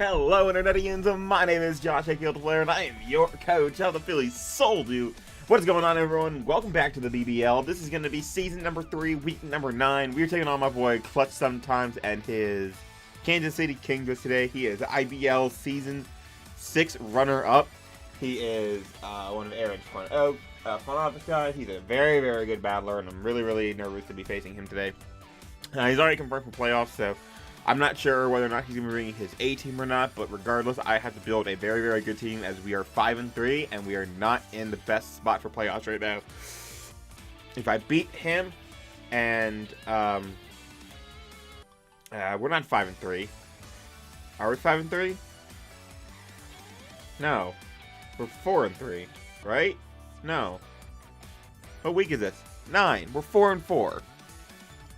Hello, Internetians. My name is Josh, aka ultraplayer, and I am your coach of the Philly Soul Dude. What is going on, everyone? Welcome back to the BBL. This is going to be season number 3, week number 9. We're taking on my boy clutchsometimes and his Kansas City Kingdras today. He is IBL season 6 runner-up. He is one of Aaron's front office guys. He's a very, very good battler, and I'm really nervous to be facing him today. He's already confirmed for playoffs, so I'm not sure whether or not he's going to be bringing his A team or not, but regardless, I have to build a very, very good team as we are 5-3, and we are not in the best spot for playoffs right now. If I beat him, and we're not 5-3. Are we 5-3? No. We're 4-3, right? No. What week is this? 9. We're 4-4.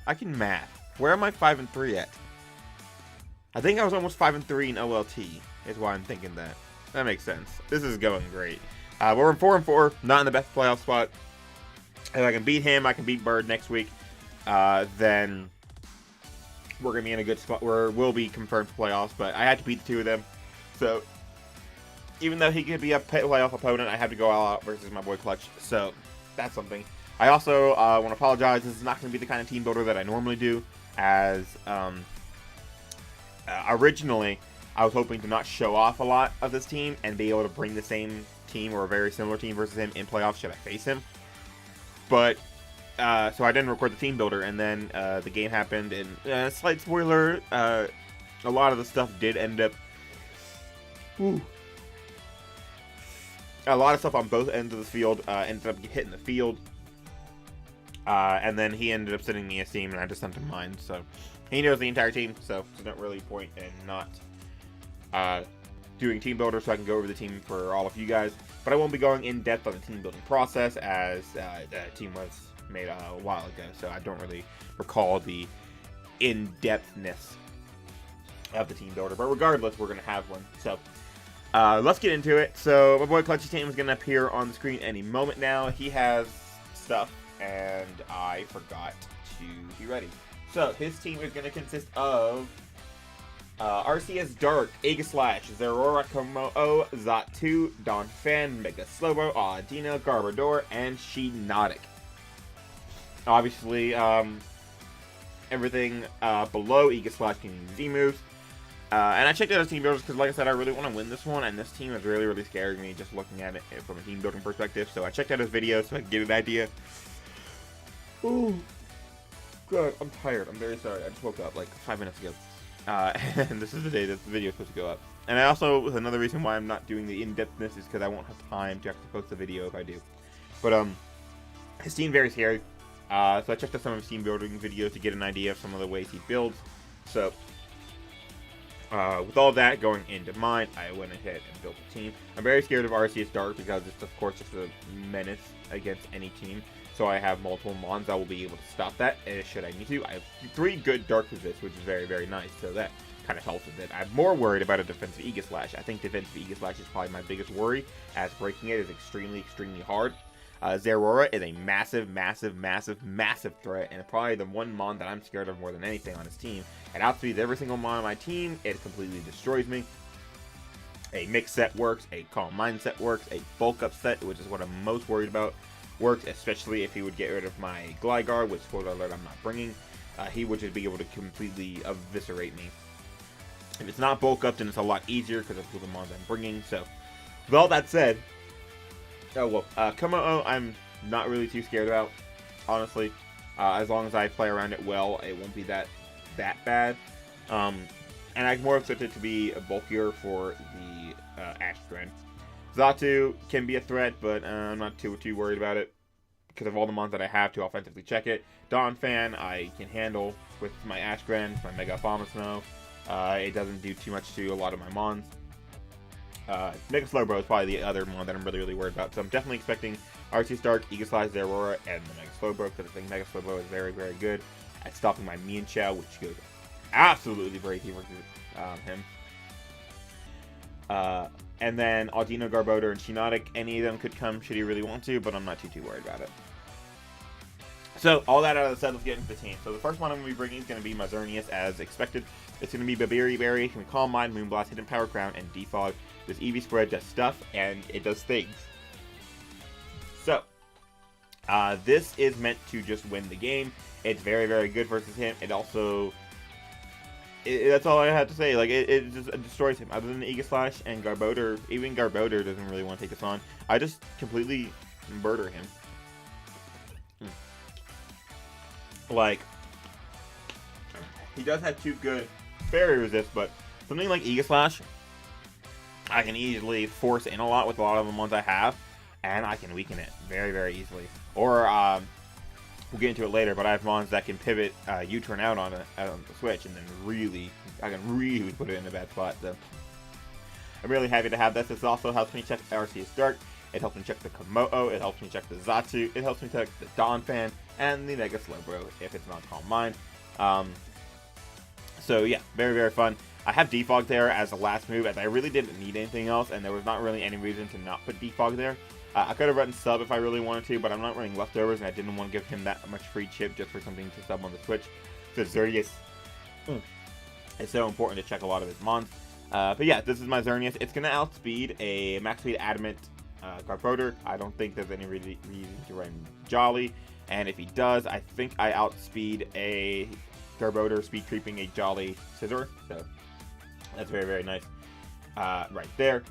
I can math. Where am I 5-3 at? I think I was almost 5-3 in OLT, is why I'm thinking that. That makes sense. This is going great. We're in 4-4, not in the best playoff spot. If I can beat him, I can beat Bird next week. Then we're going to be in a good spot where we'll be confirmed for playoffs, but I had to beat the two of them. So, even though he could be a playoff opponent, I have to go all out versus my boy Clutch. So, that's something. I also want to apologize. This is not going to be the kind of team builder that I normally do, as originally, I was hoping to not show off a lot of this team and be able to bring the same team or a very similar team versus him in playoffs should I face him. But, so I didn't record the team builder, and then the game happened, and slight spoiler, a lot of the stuff did end up... Whew. A lot of stuff on both ends of the field ended up hitting the field. And then he ended up sending me a team, and I just sent him mine, so... He knows the entire team, so there's not really point in not doing team builder, so I can go over the team for all of you guys. But I won't be going in depth on the team building process, as the team was made a while ago, so I don't really recall the in-depthness of the team builder. But regardless, we're going to have one. So let's get into it. So my boy Clutchy's team is going to appear on the screen any moment now. He has stuff, and I forgot to be ready. So, his team is going to consist of RCS Dark, Aegislash, Zerora Komo-O, Zatu, Donphan, Mega Slowbro, Aladino, Garbodor, and Shiinotic. Obviously, everything below Aegislash can use Z-moves. And I checked out his team builders because, like I said, I really want to win this one, and this team is really scaring me just looking at it from a team building perspective. So I checked out his video so I could get an idea. Ooh. God, I'm tired. I'm very sorry. I just woke up like 5 minutes ago. And this is the day that the video is supposed to go up. And I also, another reason why I'm not doing the in-depthness is because I won't have time to actually post the video if I do. But, his team very scary. So I checked out some of his team building videos to get an idea of some of the ways he builds. So, with all that going into mind, I went ahead and built a team. I'm very scared of RCS Dark because it's, of course, just a menace against any team. So I have multiple mons that will be able to stop that, should I need to. I have 3 good Dark Resists, which is very nice, so that kind of helps with it. I'm more worried about a defensive Aegislash. I think defensive Aegislash is probably my biggest worry, as breaking it is extremely hard. Zerora is a massive threat, and probably the one mon that I'm scared of more than anything on his team. It outspeeds every single mon on my team. It completely destroys me. A mix set works, a calm mindset works, a bulk up set, which is what I'm most worried about, works, especially if he would get rid of my Gligar, which, spoiler alert, I'm not bringing. He would just be able to completely eviscerate me. If it's not bulk up, then it's a lot easier because of the mons I'm bringing. So, with all that said, Komo-O, I'm not really too scared about, honestly. As long as I play around it well, it won't be that bad. And I'm more expected to be bulkier for the Astron. Zatu can be a threat, but I'm not too worried about it because of all the mons that I have to offensively check it. Donphan, I can handle with my Ashgren, my Mega Abomasnow. It doesn't do too much to a lot of my mons. Mega Slowbro is probably the other mon that I'm really worried about. So I'm definitely expecting RC Stark, Aegislash, Zerora, and the Mega Slowbro because I think Mega Slowbro is very good at stopping my Mienshao, which goes absolutely crazy versus him. And then Aladino, Garbodor, and Shiinotic, any of them could come should he really want to, but I'm not too worried about it. So, all that out of the set, let's get into the team. So, the first one I'm going to be bringing is going to be my Xerneas, as expected. It's going to be Babiri Berry, can Calm Mind, Moonblast, Hidden Power Crown, and Defog. This EV spread does stuff, and it does things. So, this is meant to just win the game. It's very, very good versus him. It also... that's all I have to say. Like, it just destroys him. Other than the Aegislash and Garbodor, even Garbodor doesn't really want to take this on. I just completely murder him. Like, he does have 2 good fairy resist, but something like Aegislash, I can easily force in a lot with a lot of the ones I have, and I can weaken it very, very easily. Or, we'll get into it later, but I have mons that can pivot U-turn out on the switch, and then I can really put it in a bad spot. So I'm really happy to have this. This also helps me check Arceus Dark. It helps me check the Komodo. It helps me check the Xatu. It helps me check the Donphan and the Mega Slowbro if it's not Calm Mind. So yeah, very, very fun. I have Defog there as the last move, as I really didn't need anything else, and there was not really any reason to not put Defog there. I could have run sub if I really wanted to, but I'm not running leftovers, and I didn't want to give him that much free chip just for something to sub on the Switch. So Xerneas is so important to check a lot of his mons. But yeah, this is my Xerneas. It's going to outspeed a max speed Adamant Garbodor. I don't think there's any reason to run Jolly, and if he does, I think I outspeed a Garbodor speed creeping a Jolly Scizor. So that's very, very nice right there.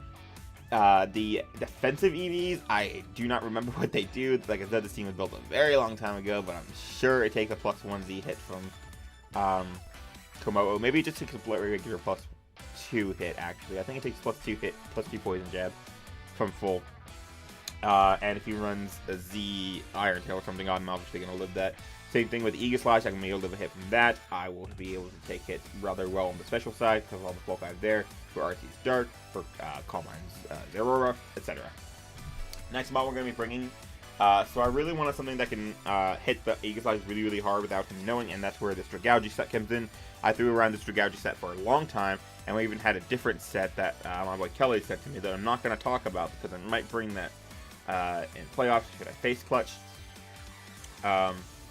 The defensive EVs, I do not remember what they do. Like I said, this team was built a very long time ago, but I'm sure it takes a +1Z hit from Komodo. Maybe it just takes a regular +2 hit, actually. I think it takes +2 hit, +2 poison jab from full. And if he runs a Z Iron Tail or something, I'm obviously going to live that. Same thing with Aegislash, I can be able to live a hit from that. I will be able to take hits rather well on the special side, because of all the bulk I have there, for Arceus Dark, for Calm Mind's Zeraora, etc. Next mod we're going to be bringing, so I really wanted something that can hit the Aegislash really, really hard without him knowing, and that's where this Dragougi set comes in. I threw around this Dragougi set for a long time, and we even had a different set that my boy Kelly sent to me that I'm not going to talk about, because I might bring that in playoffs should I face clutch.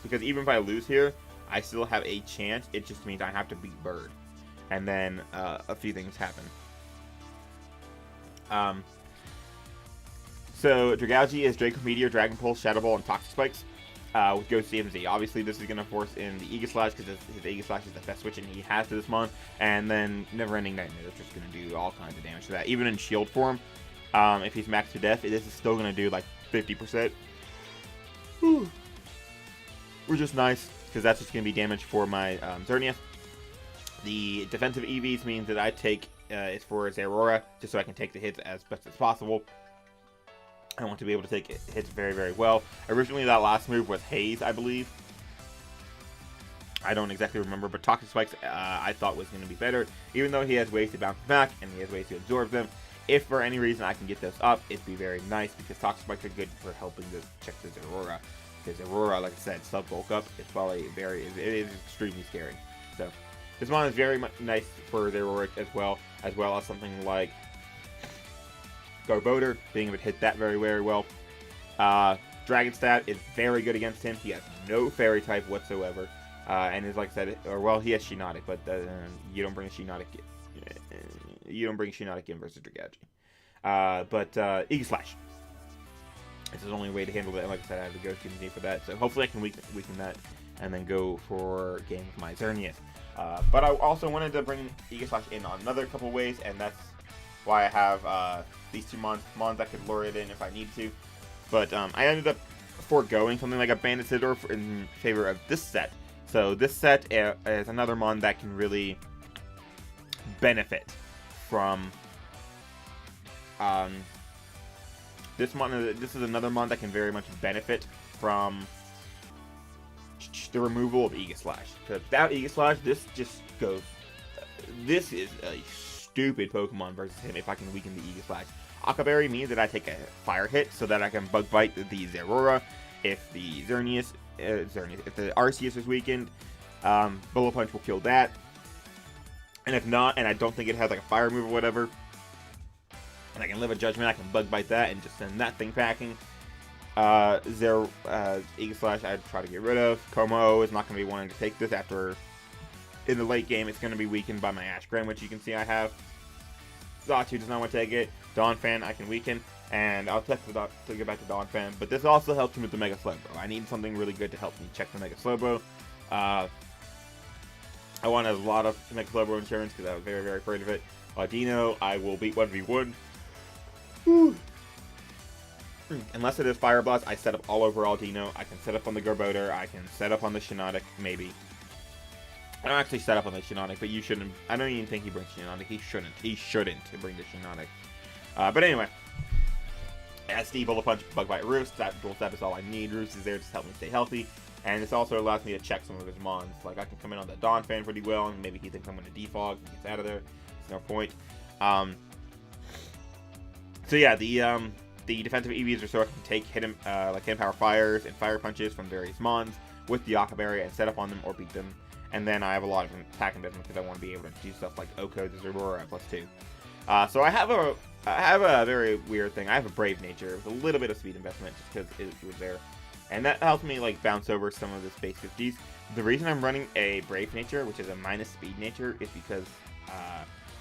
Because even if I lose here, I still have a chance. It just means I have to beat Bird. And then a few things happen. So Dragougi is Draco Meteor, Dragon Pulse, Shadow Ball, and Toxic Spikes. With Ghost CMZ. Obviously, this is going to force in the Aegislash, because his Aegislash is the best switch and he has to this mon. And then Never Ending Nightmare is just going to do all kinds of damage to that. Even in shield form, if he's maxed to death, this is still going to do like 50%. Whew. Which is nice, because that's just going to be damage for my Xerneas. The defensive EVs means that I take is for Zeraora, just so I can take the hits as best as possible. I want to be able to take hits very, very well. Originally, that last move was Haze, I believe. I don't exactly remember, but Toxic Spikes I thought was going to be better, even though he has ways to bounce back and he has ways to absorb them. If for any reason I can get those up, it'd be very nice, because Toxic Spikes are good for helping to check the Zeraora. Because Aurora, like I said, sub bulk up, it's probably it is extremely scary. So this mon is very nice for the Aurora as well as something like Garbodor, being able to hit that very, very well. Dragon Stab is very good against him. He has no fairy type whatsoever, and is, like I said, or well, he has Shiinotic, but you don't bring Shiinotic. You don't bring Shiinotic in versus Dragougi. But Aegislash. This is the only way to handle it. Like I said, I have to go to the for that. So hopefully I can weaken that and then go for game with my Xerneas. But I also wanted to bring Aegislash in on another couple ways, and that's why I have these two mons I could lure it in if I need to. But I ended up foregoing something like a Bandit Sidor in favor of this set. So this set is another mon that can really benefit from this is another mon that can very much benefit from the removal of Aegislash. Because without Aegislash, this just goes. This is a stupid Pokemon versus him if I can weaken the Aegislash. Akaberry means that I take a fire hit so that I can bug bite the Zeraora. If the if the Arceus is weakened, Bullet Punch will kill that. And if not, and I don't think it has like a fire move or whatever, and I can live a Judgment, I can bug bite that and just send that thing packing. Eagle Slash I'd try to get rid of. Como is not going to be wanting to take this after, in the late game, it's going to be weakened by my Ash Gren, which you can see I have. Zatu does not want to take it. Donphan I can weaken, and I'll check to get back to Donphan, but this also helps me with the Mega Slowbro. I need something really good to help me check the Mega Slowbro. I want a lot of Mega Slowbro insurance because I was very, very afraid of it. Dino, I will beat 1v1. Whew. Unless it is Fire Blast, I set up all over Dino. I can set up on the Garbodor. I can set up on the Shiinotic, maybe. I don't actually set up on the Shiinotic, but you shouldn't. I don't even think he brings Shiinotic. He shouldn't. He shouldn't bring the Shiinotic. But anyway. SD, Bullet Punch, Bug Bite, Roost. That Dual Step is all I need. Roost is there to help me stay healthy. And this also allows me to check some of his mons. Like, I can come in on the Donphan pretty well, and maybe he thinks I'm going to defog. He gets out of there. There's no point. So yeah, the defensive EVs Restore can hit him, like hit power fires and fire punches from various mons with the Aqua Berry and set up on them or beat them. And then I have a lot of attack investment because I want to be able to do stuff like Oko, Aurora at +2. So I have a very weird thing. I have a Brave Nature with a little bit of speed investment just because it was there. And that helps me like bounce over some of the base 50s. The reason I'm running a Brave Nature, which is a minus speed nature, is because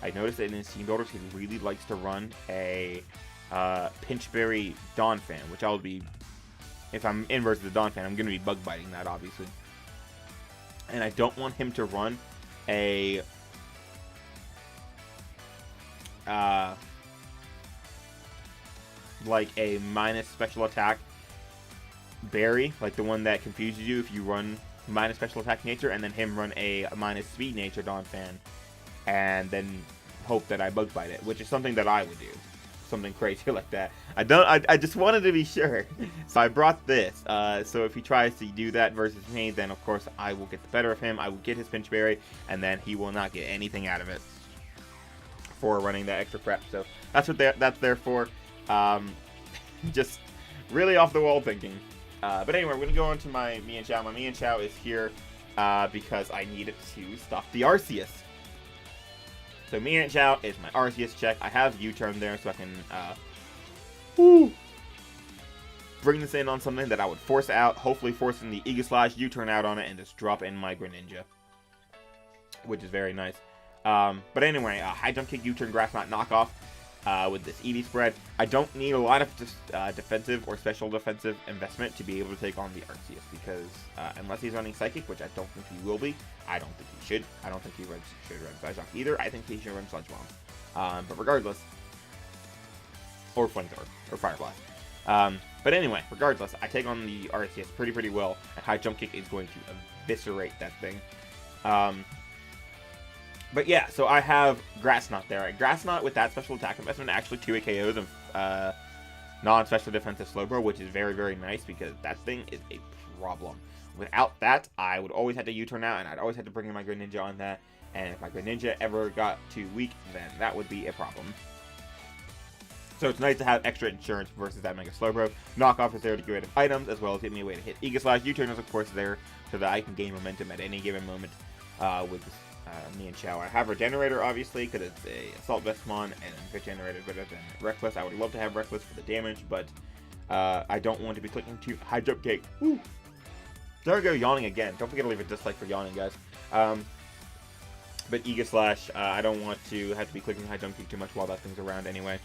I noticed that in his Teambuilders he really likes to run a Pinchberry Donphan, which I'll be, if I'm in versus the Donphan, I'm going to be bug biting that, obviously. And I don't want him to run a like a minus special attack berry, like the one that confuses you if you run minus special attack nature, and then him run a minus speed nature Donphan, and then hope that I bug bite it, which is something that I would do. Something crazy like that. I just wanted to be sure. So I brought this. So if he tries to do that versus me, then of course I will get the better of him. I will get his Pinchberry, and then he will not get anything out of it for running that extra prep. So that's what that's there for. Just really off the wall thinking. But anyway, we're going to go on to my Mienshao. My Mienshao is here because I need it to stop the Arceus. So Mienshao is my Arceus check. I have U-turn there so I can bring this in on something that I would force out. Hopefully forcing the Aegislash, U-turn out on it, and just drop in my Greninja. Which is very nice. But anyway, High Jump Kick, U-turn, Grass Knot knockoff. With this EV spread, I don't need a lot of defensive or special defensive investment to be able to take on the Arceus, because unless he's running Psychic, which I don't think he will be, I don't think he should. I don't think he should run Psyshock either. I think he should run Sludge Bomb. But regardless, or Flamethrower, or Fire Blast. But anyway, regardless, I take on the Arceus pretty well, and High Jump Kick is going to eviscerate that thing. But yeah, so I have Grass Knot there. Grass Knot with that special attack investment actually 2 KOs of non-special defensive Slowbro, which is very nice because that thing is a problem. Without that, I would always have to U-turn out, and I'd always have to bring in my Greninja on that. And if my Greninja ever got too weak, then that would be a problem. So it's nice to have extra insurance versus that Mega Slowbro. Knockoff is there to get rid of items, as well as give me a way to hit Aegislash. U-turn is of course there so that I can gain momentum at any given moment with this Mienshao. I have Regenerator, obviously, because it's a Assault Vestmon, and Regenerator better than Reckless. I would love to have Reckless for the damage, but I don't want to be clicking to High Jump Kick. Woo! There we go, yawning again. Don't forget to leave a dislike for yawning, guys. But Aegislash, I don't want to have to be clicking High Jump Kick too much while that thing's around anyway.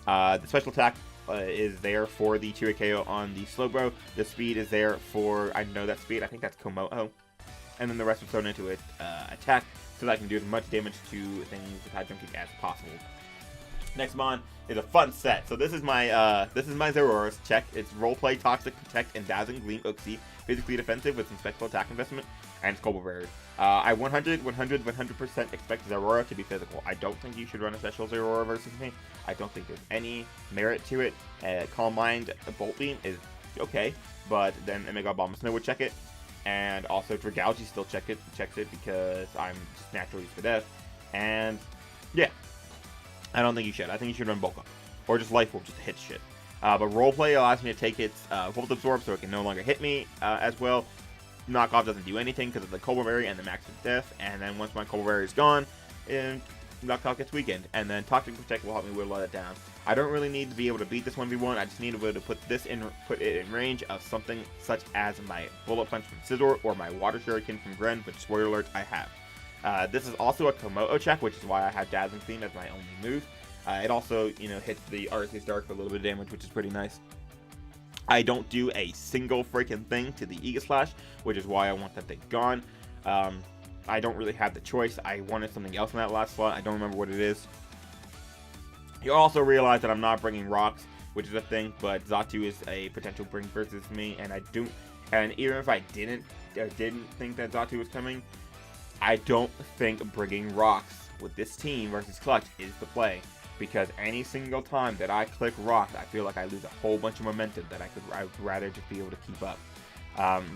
The special attack is there for the 2 KO on the Slowbro. The speed is there for, I know that speed, I think that's Komodo. And then the rest is thrown into it, attack, so that I can do as much damage to things with High Jump Kick as possible. Next mon is a fun set. So this is my Zeraorus check. It's Roleplay, Toxic, Protect, and Dazzling Gleam Uxie. Physically defensive with some special attack investment, and it's Global Rare. I 100% expect Zeraora to be physical. I don't think you should run a special Zeraora versus me. I don't think there's any merit to it. Calm Mind, Bolt Beam is okay, but then Omega Bomb Snow would check it. And also Dragalge still checks it because I'm just naturally used to death. And yeah, I don't think you should. I think you should run Bulk Up. Or just Life Orb just to hit shit. But Roleplay allows me to take its Volt Absorb so it can no longer hit me as well. Knockoff doesn't do anything because of the Colbur Berry and the Max of Death. And then once my Colbur Berry is gone, and Knockout gets weakened, and then Toxic Protect will help me whittle it down. I don't really need to be able to beat this 1v1, I just need to be able to put it in range of something such as my Bullet Punch from Scizor or my Water Shuriken from Gren, which, spoiler alert, I have. This is also a Komodo check, which is why I have Dazzling Gleam as my only move. It also, hits the Arceus Dark for a little bit of damage, which is pretty nice. I don't do a single freaking thing to the Aegislash, which is why I want that thing gone. I don't really have the choice. I wanted something else in that last slot. I don't remember what it is. You also realize that I'm not bringing rocks, which is a thing, but Xatu is a potential bring versus me, and even if I didn't think that Xatu was coming, I don't think bringing rocks with this team versus Clutch is the play, because any single time that I click rocks, I feel like I lose a whole bunch of momentum that I'd rather just be able to keep up.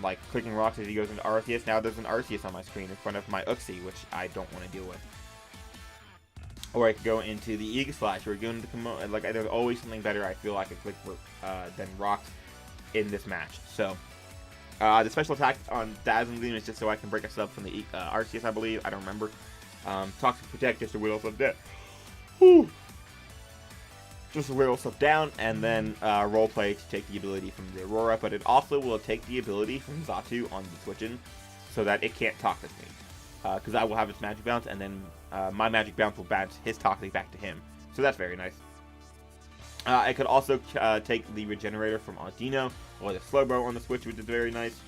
Like clicking rocks as he goes into Arceus. Now there's an Arceus on my screen in front of my Uxie, which I don't want to deal with. Or I could go into the Aegislash, or go into the Komodo. Like, there's always something better I feel I could click than rocks in this match. So, the special attack on Dazzling Gleam is just so I can break us up from the Arceus, I believe. I don't remember. Toxic Protect just to whittle stuff down. Whew. Just to whittle stuff down, and then Roleplay to take the ability from the Aurora, but it also will take the ability from Xatu on the Switchin, so that it can't Toxic me. Because I will have its Magic Bounce, and then my Magic Bounce will bounce his Toxic back to him. So that's very nice. I could also take the Regenerator from Audino, or the Slowbro on the Switch, which is very nice.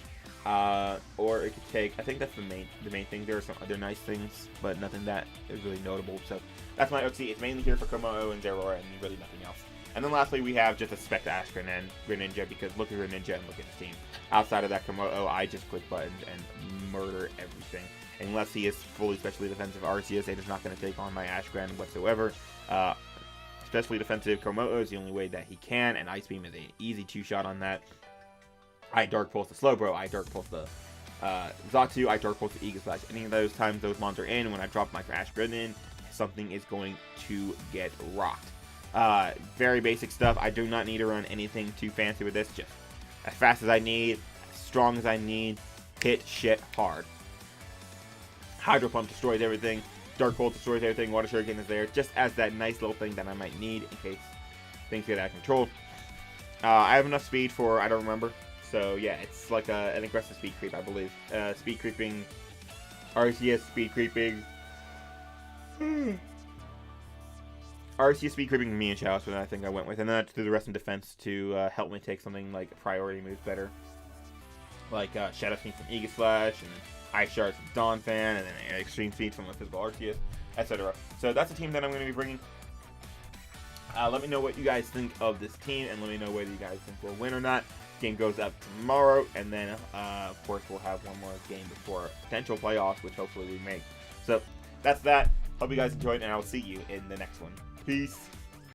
Or it could take, I think that's the main thing. There are some other nice things, but nothing that is really notable. So that's my Uxie. It's mainly here for Komodo and Zeraora, and really nothing else. And then lastly, we have just a Spec Ash and Greninja, because look at Greninja and look at the team. Outside of that Komodo, I just click buttons and murder everything. Unless he is fully specially defensive Arceus, it is not going to take on my Ash Gran whatsoever. Specially defensive Komodo is the only way that he can, and Ice Beam is an easy 2-shot on that. I Dark Pulse the Slowbro, I Dark Pulse the Xatu, I Dark Pulse the Aegislash. Any of those times those mons are in, when I drop my Ash Gran in, something is going to get rocked. Very basic stuff. I do not need to run anything too fancy with this. Just as fast as I need, as strong as I need, hit shit hard. Hydro Pump destroys everything. Dark Pulse destroys everything. Water Shuriken is there just as that nice little thing that I might need in case things get out of control. I have enough speed for, I don't remember. So yeah, it's like an aggressive speed creep, I believe. Speed creeping, Arceus speed creeping. Arceus speed creeping me and Chalice, but I think I went with. And then I do the rest in defense to help me take something like priority moves better. Like Shadow Sneak from Aegislash, and Ice Shards from Donphan, and then Extreme Speed from the physical Arceus, etc. So that's the team that I'm going to be bringing. Let me know what you guys think of this team, and let me know whether you guys think we'll win or not. Game goes up tomorrow, and then of course we'll have one more game before potential playoffs, which hopefully we make. So that's that. Hope you guys enjoyed, and I'll see you in the next one. Peace.